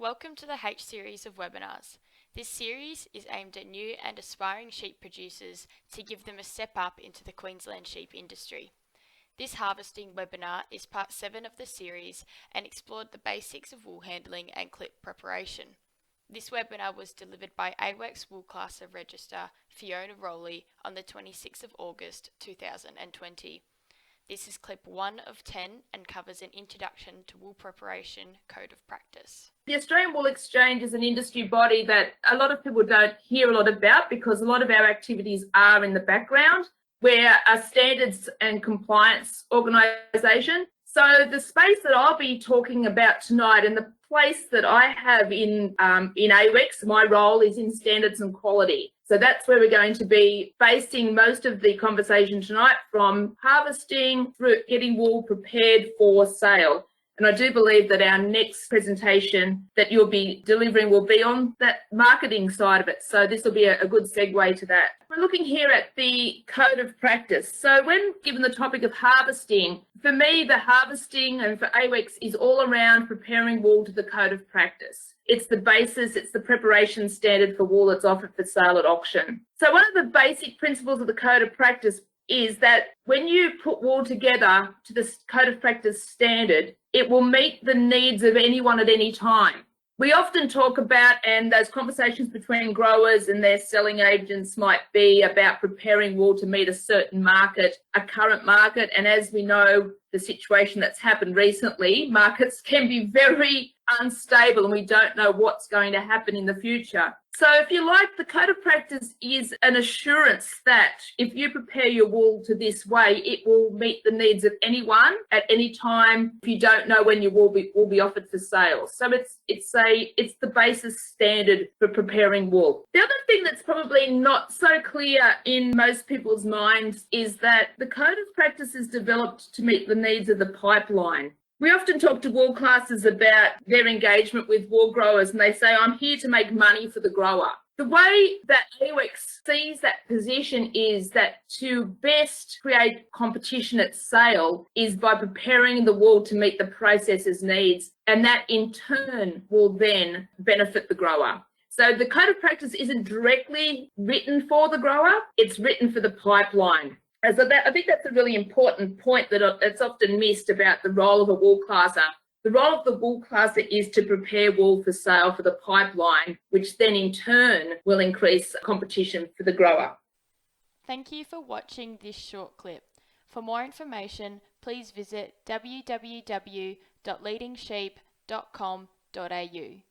Welcome to the H series of webinars. This series is aimed at new and aspiring sheep producers to give them a step up into the Queensland sheep industry. This harvesting webinar is part 7 of the series and explored the basics of wool handling and clip preparation. This webinar was delivered by AWEX Wool Classer Register Fiona Raleigh on the 26th of August 2020. This is clip 1 of 10 and covers an introduction to wool preparation code of practice. The Australian Wool Exchange is an industry body that a lot of people don't hear a lot about because a lot of our activities are in the background. We're a standards and compliance organisation. So the space that I'll be talking about tonight and the place that I have in AWEX, my role is in standards and quality. So that's where we're going to be basing most of the conversation tonight, from harvesting through getting wool prepared for sale. And I do believe that our next presentation that you'll be delivering will be on that marketing side of it. So this will be a good segue to that. We're looking here at the code of practice. So when given the topic of harvesting, for me, the harvesting and for AWEX is all around preparing wool to the code of practice. It's the basis, it's the preparation standard for wool that's offered for sale at auction. So one of the basic principles of the code of practice is that when you put wool together to the code of practice standard, it will meet the needs of anyone at any time. We often talk about, and those conversations between growers and their selling agents might be about preparing wool to meet a certain market, a current market. And as we know, the situation that's happened recently, markets can be very unstable and we don't know what's going to happen in the future. So if you like, the code of practice is an assurance that if you prepare your wool to this way, it will meet the needs of anyone at any time if you don't know when your wool will be offered for sale. So it's the basis standard for preparing wool. The other thing that's probably not so clear in most people's minds is that the code of practice is developed to meet the needs of the pipeline. We often talk to wool classers about their engagement with wool growers and they say, I'm here to make money for the grower. The way that AWEX sees that position is that to best create competition at sale is by preparing the wool to meet the processor's needs, and that in turn will then benefit the grower. So the code of practice isn't directly written for the grower, it's written for the pipeline. So I think that's a really important point that it's often missed about the role of a wool classer. The role of the wool classer is to prepare wool for sale for the pipeline, which then in turn will increase competition for the grower. Thank you for watching this short clip. For more information, please visit www.leadingsheep.com.au.